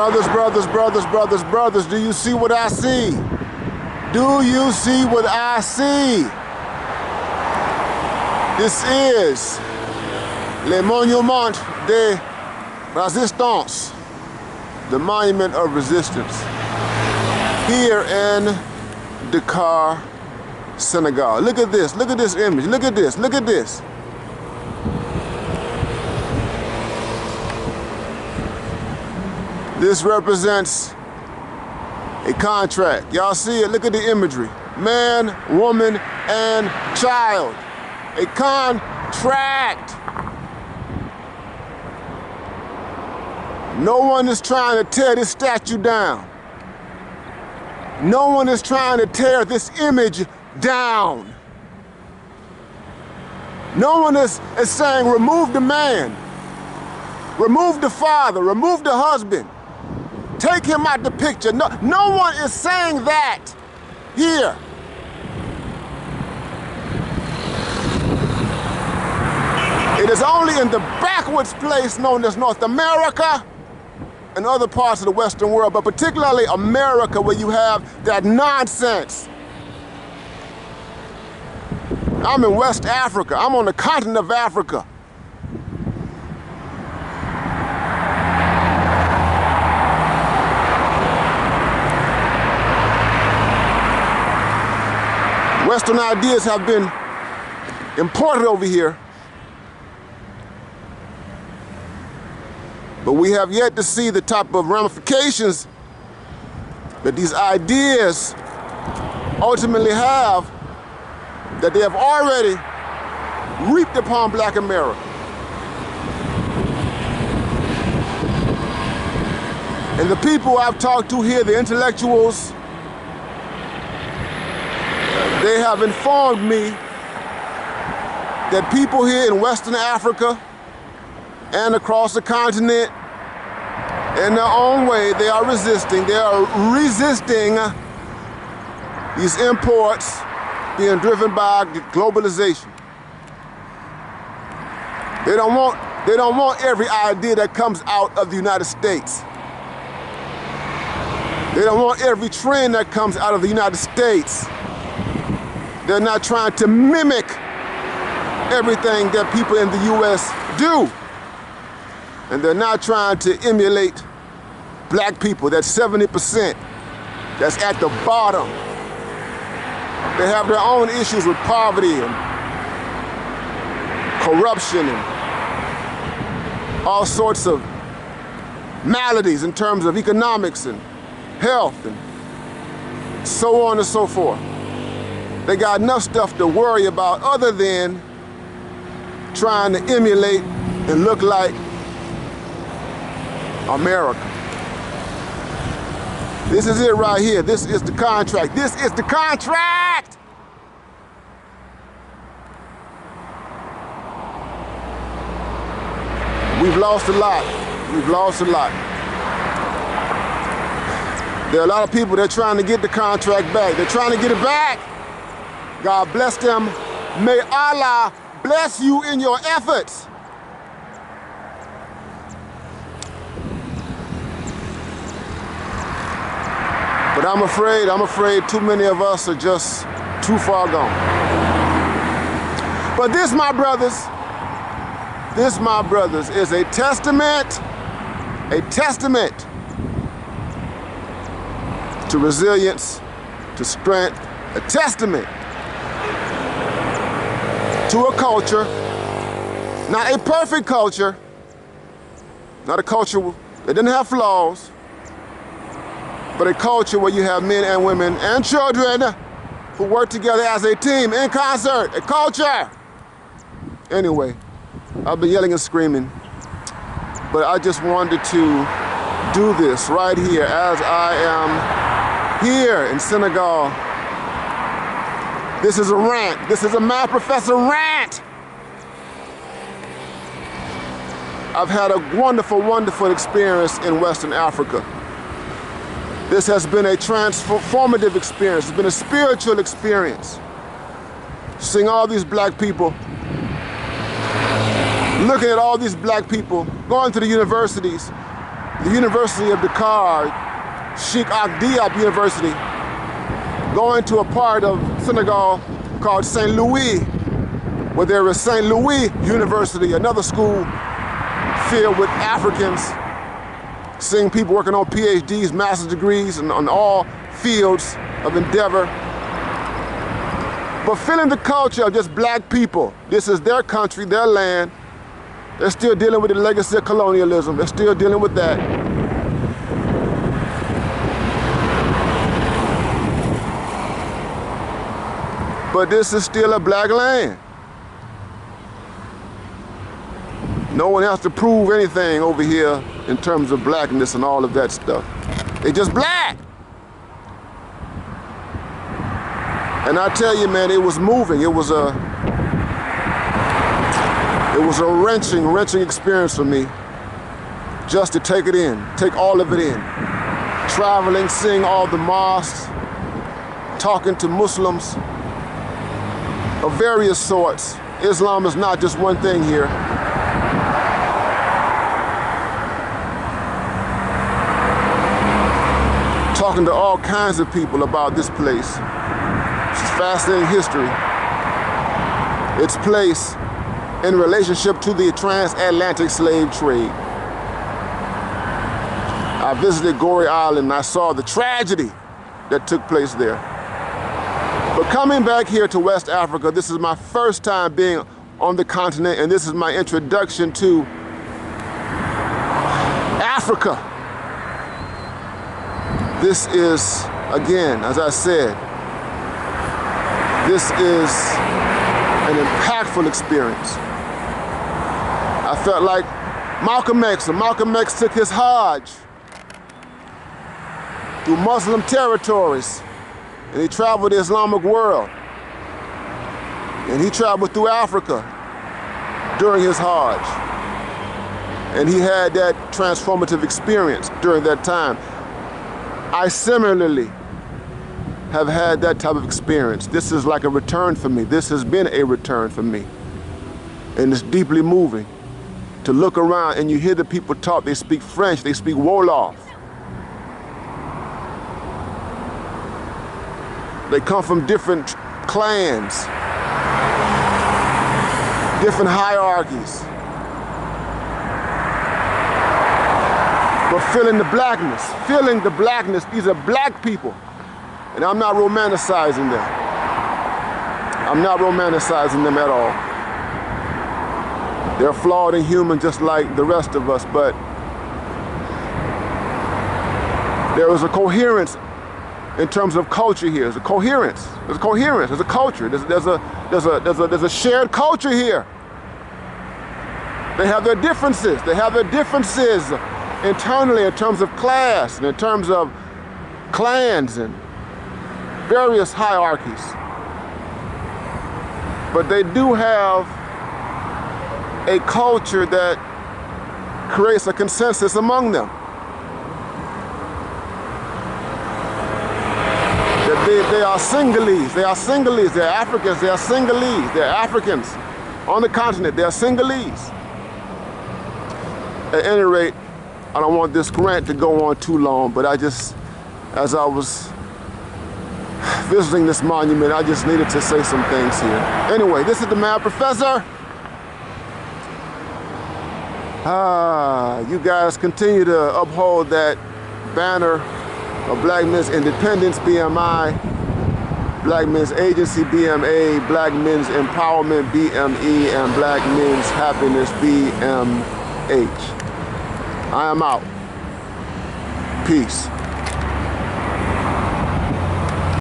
Brothers, brothers, brothers, brothers, brothers, do you see what I see? Do you see what I see? This is Le Monument de Resistance, the monument of resistance, here in Dakar, Senegal. Look at this image, look at this, look at this. This represents a contract. Y'all see it? Look at the imagery. Man, woman, and child. A contract. No one is trying to tear this statue down. No one is trying to tear this image down. No one is saying remove the man, remove the father, remove the husband. Take him out the picture. No one is saying that here. It is only in the backwards place known as North America and other parts of the Western world, but particularly America, where you have that nonsense. I'm in West Africa. I'm on the continent of Africa. Western ideas have been imported over here, but we have yet to see the type of ramifications that these ideas ultimately have, that they have already reaped upon Black America. And the people I've talked to here, the intellectuals, they have informed me that people here in Western Africa and across the continent, in their own way, they are resisting. They are resisting these imports being driven by globalization. They don't want every idea that comes out of the United States. They don't want every trend that comes out of the United States. They're not trying to mimic everything that people in the U.S. do. And they're not trying to emulate Black people, that 70% that's at the bottom. They have their own issues with poverty and corruption and all sorts of maladies in terms of economics and health and so on and so forth. They got enough stuff to worry about other than trying to emulate and look like America. This is it right here. This is the contract. This is the contract! We've lost a lot. We've lost a lot. There are a lot of people that are trying to get the contract back. They're trying to get it back. God bless them. May Allah bless you in your efforts. But I'm afraid too many of us are just too far gone. But this, my brothers, is a testament to resilience, to strength, a testament to a culture, not a perfect culture, not a culture that didn't have flaws, but a culture where you have men and women and children who work together as a team, in concert, a culture. Anyway, I've been yelling and screaming, but I just wanted to do this right here as I am here in Senegal. This is a rant. This is a Mad Professor rant. I've had a wonderful, wonderful experience in Western Africa. This has been a transformative experience. It's been a spiritual experience. Seeing all these Black people, looking at all these Black people, going to the universities, the University of Dakar, Sheikh Diop University, going to a part of Senegal called St. Louis, where there is St. Louis University, another school filled with Africans, seeing people working on PhDs, master's degrees, and on all fields of endeavor. But feeling the culture of just black people. This is their country, their land. They're still dealing with the legacy of colonialism. They're still dealing with that. But this is still a black land. No one has to prove anything over here in terms of blackness and all of that stuff. They just black. And I tell you, man, it was moving. It was a wrenching experience for me just to take it in, take all of it in. Traveling, seeing all the mosques, talking to Muslims of various sorts. Islam is not just one thing here. Talking to all kinds of people about this place. It's fascinating history. Its place in relationship to the transatlantic slave trade. I visited Gorée Island and I saw the tragedy that took place there. But coming back here to West Africa, this is my first time being on the continent, and this is my introduction to Africa. This is, again, as I said, this is an impactful experience. I felt like Malcolm X, and Malcolm X took his Hajj through Muslim territories, and he traveled the Islamic world, and he traveled through Africa during his Hajj, and he had that transformative experience during that time. I similarly have had that type of experience. This is like a return for me. This has been a return for me, and it's deeply moving to look around and you hear the people talk. They speak French, they speak Wolof. They come from different clans, different hierarchies. But feeling the blackness, these are black people. And I'm not romanticizing them. I'm not romanticizing them at all. They're flawed and human just like the rest of us, but there is a coherence in terms of culture here. There's a coherence. There's a coherence. There's a culture. There's a shared culture here. They have their differences. They have their differences internally in terms of class and in terms of clans and various hierarchies. But they do have a culture that creates a consensus among them. They are Senegalese, they are Senegalese, they are Africans, they are Senegalese, they are Africans on the continent, they are Senegalese. At any rate, I don't want this rant to go on too long, but I just, as I was visiting this monument, I just needed to say some things here. Anyway, this is the Mad Professor. You guys continue to uphold that banner of Black Men's Independence, BMI, Black Men's Agency, BMA, Black Men's Empowerment, BME, and Black Men's Happiness, BMH. I am out. Peace.